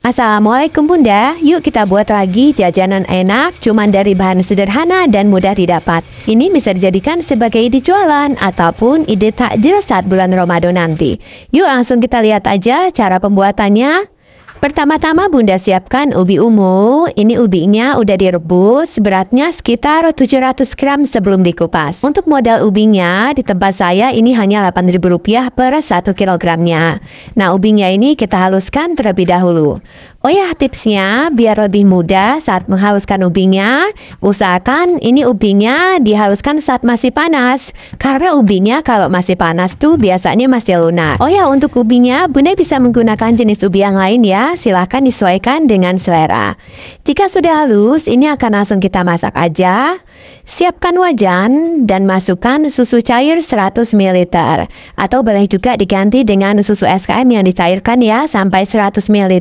Assalamualaikum Bunda, yuk kita buat lagi jajanan enak cuman dari bahan sederhana dan mudah didapat. Ini bisa dijadikan sebagai ide jualan ataupun ide takjil saat bulan Ramadan nanti. Yuk langsung kita lihat aja cara pembuatannya. Pertama-tama Bunda siapkan ubi ungu. Ini ubinya udah direbus, beratnya sekitar 700 gram sebelum dikupas. Untuk modal ubinya di tempat saya ini hanya Rp8.000 per 1 kilogramnya. Nah, ubinya ini kita haluskan terlebih dahulu. Oh ya, tipsnya biar lebih mudah saat menghaluskan ubinya, usahakan ini ubinya dihaluskan saat masih panas. Karena ubinya kalau masih panas tuh biasanya masih lunak. Oh ya, untuk ubinya Bunda bisa menggunakan jenis ubi yang lain ya. Silahkan disesuaikan dengan selera. Jika sudah halus, ini akan langsung kita masak aja. Siapkan wajan dan masukkan susu cair 100 ml. Atau boleh juga diganti dengan susu SKM yang dicairkan ya sampai 100 ml.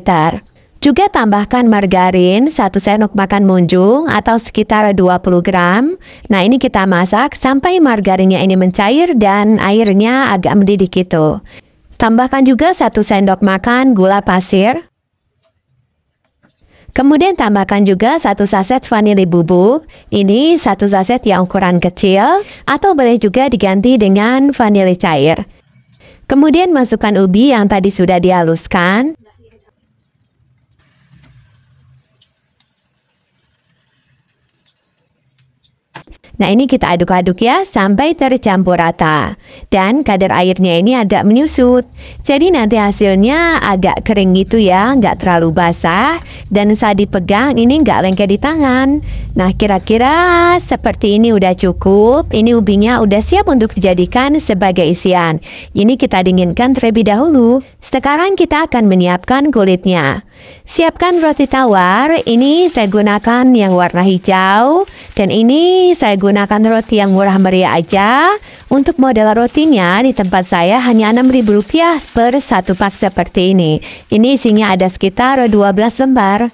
Juga tambahkan margarin 1 sendok makan munjung atau sekitar 20 gram. Nah, ini kita masak sampai margarinnya ini mencair dan airnya agak mendidih gitu. Tambahkan juga 1 sendok makan gula pasir. Kemudian tambahkan juga 1 saset vanili bubuk. Ini 1 saset yang ukuran kecil atau boleh juga diganti dengan vanili cair. Kemudian masukkan ubi yang tadi sudah dihaluskan. Nah, ini kita aduk-aduk ya sampai tercampur rata. Dan kadar airnya ini agak menyusut. Jadi nanti hasilnya agak kering gitu ya, nggak terlalu basah. Dan saat dipegang ini nggak lengket di tangan. Nah, kira-kira seperti ini udah cukup. Ini ubinya udah siap untuk dijadikan sebagai isian. Ini kita dinginkan terlebih dahulu. Sekarang kita akan menyiapkan kulitnya. Siapkan roti tawar. Ini saya gunakan yang warna hijau. Dan ini saya gunakan roti yang murah meriah aja. Untuk modal rotinya di tempat saya hanya Rp6.000 per 1 pak seperti ini. Ini isinya ada sekitar 12 lembar.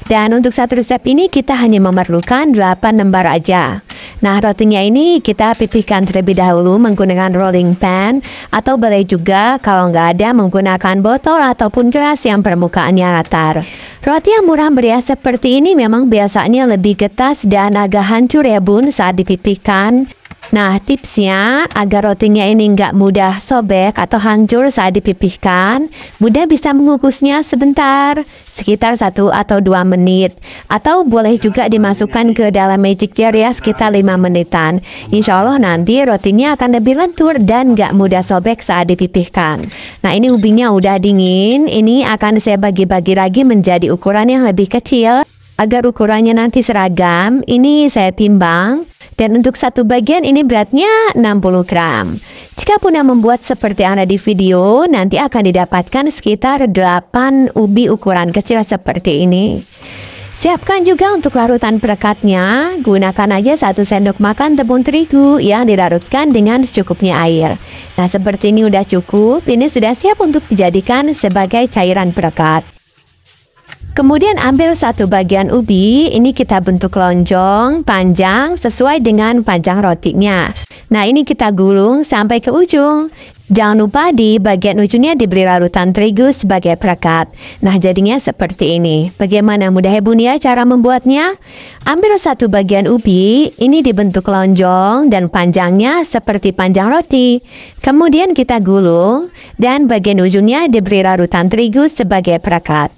Dan untuk satu resep ini kita hanya memerlukan 8 lembar aja. Nah, rotinya ini kita pipihkan terlebih dahulu menggunakan rolling pan. Atau boleh juga kalau nggak ada menggunakan botol ataupun gelas yang permukaannya rata. Roti yang murah meriah seperti ini memang biasanya lebih getas dan agak hancur ya Bun saat dipipihkan. Nah, tipsnya agar rotinya ini nggak mudah sobek atau hancur saat dipipihkan, Bunda bisa mengukusnya sebentar, sekitar 1 atau 2 menit. Atau boleh juga dimasukkan ke dalam magic jar ya sekitar 5 menitan. Insya Allah nanti rotinya akan lebih lentur dan nggak mudah sobek saat dipipihkan. Nah, ini ubinya udah dingin, ini akan saya bagi-bagi lagi menjadi ukuran yang lebih kecil. Agar ukurannya nanti seragam, ini saya timbang. Dan untuk satu bagian ini beratnya 60 gram. Jika Bunda membuat seperti yang ada di video, nanti akan didapatkan sekitar 8 ubi ukuran kecil seperti ini. Siapkan juga untuk larutan perekatnya. Gunakan aja 1 sendok makan tepung terigu yang dilarutkan dengan secukupnya air. Nah, seperti ini udah cukup. Ini sudah siap untuk dijadikan sebagai cairan perekat. Kemudian ambil 1 bagian ubi, ini kita bentuk lonjong, panjang, sesuai dengan panjang rotinya. Nah, ini kita gulung sampai ke ujung. Jangan lupa di bagian ujungnya diberi larutan terigu sebagai perekat. Nah, jadinya seperti ini. Bagaimana mudah ya Bun ya cara membuatnya? Ambil 1 bagian ubi, ini dibentuk lonjong dan panjangnya seperti panjang roti. Kemudian kita gulung dan bagian ujungnya diberi larutan terigu sebagai perekat.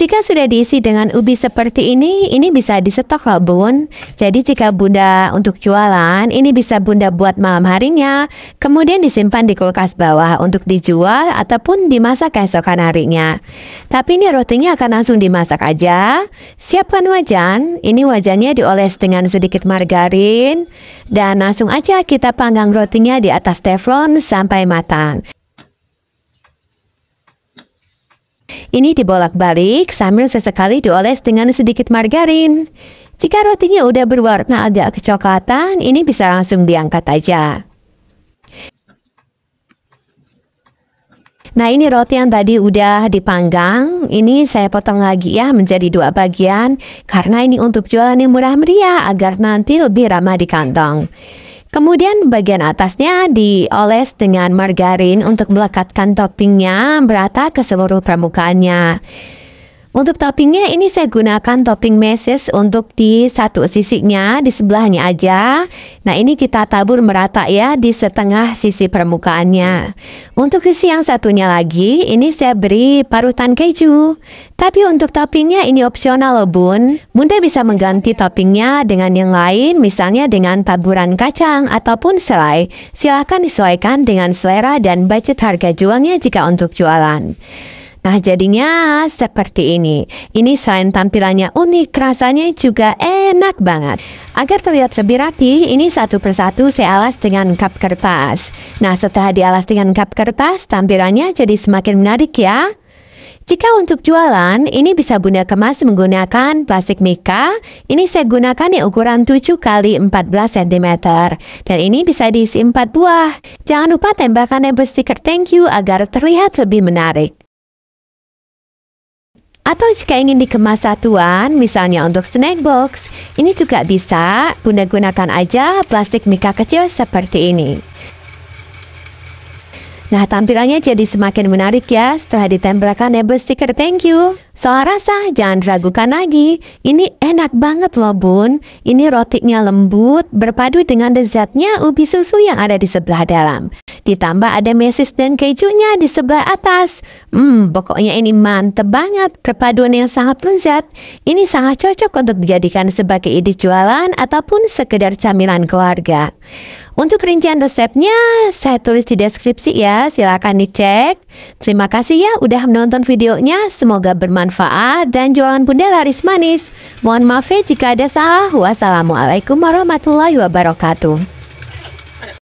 Jika sudah diisi dengan ubi seperti ini bisa disetok loh Bun. Jadi jika Bunda untuk jualan, ini bisa Bunda buat malam harinya, kemudian disimpan di kulkas bawah untuk dijual ataupun dimasak keesokan harinya. Tapi ini rotinya akan langsung dimasak aja. Siapkan wajan, ini wajannya dioles dengan sedikit margarin, dan langsung aja kita panggang rotinya di atas teflon sampai matang. Ini dibolak-balik sambil sesekali dioles dengan sedikit margarin. Jika rotinya udah berwarna agak kecoklatan, ini bisa langsung diangkat aja. Nah, ini roti yang tadi udah dipanggang, ini saya potong lagi ya menjadi 2 bagian. Karena ini untuk jualan yang murah meriah agar nanti lebih ramah di kantong. Kemudian bagian atasnya dioles dengan margarin. Margarin untuk melekatkan toppingnya merata ke seluruh permukaannya. Untuk toppingnya ini saya gunakan topping meses untuk di satu sisinya, di sebelahnya aja. Nah ini kita tabur merata ya di setengah sisi permukaannya. Untuk sisi yang satunya lagi, ini saya beri parutan keju. Tapi untuk toppingnya ini opsional loh bun. Bunda bisa mengganti toppingnya dengan yang lain, misalnya dengan taburan kacang ataupun selai. Silahkan disesuaikan dengan selera dan budget harga jualnya jika untuk jualan. Nah jadinya seperti ini. Ini selain tampilannya unik, rasanya juga enak banget. Agar terlihat lebih rapi, ini satu persatu saya alas dengan kap kertas. Nah setelah dialas dengan kap kertas, tampilannya jadi semakin menarik ya. Jika untuk jualan, ini bisa Bunda kemas menggunakan plastik mika. Ini saya gunakan yang ukuran 7 x 14 cm. Dan ini bisa diisi 4 buah. Jangan lupa tambahkan label stiker thank you agar terlihat lebih menarik. Atau jika ingin dikemas satuan, misalnya untuk snack box, ini juga bisa. Bunda gunakan aja plastik mika kecil seperti ini. Nah tampilannya jadi semakin menarik ya setelah ditempelkan label stiker thank you. Soal rasa jangan ragukan lagi. Ini enak banget loh bun. Ini rotinya lembut berpadu dengan lezatnya ubi susu yang ada di sebelah dalam. Ditambah ada meses dan kejunya di sebelah atas. Pokoknya ini mantep banget. Perpaduan yang sangat lezat. Ini sangat cocok untuk dijadikan sebagai ide jualan ataupun sekedar camilan keluarga. Untuk rincian resepnya saya tulis di deskripsi ya, silakan dicek. Terima kasih ya udah menonton videonya, semoga bermanfaat dan jualan Bunda laris manis. Mohon maaf ya jika ada salah. Wassalamualaikum warahmatullahi wabarakatuh.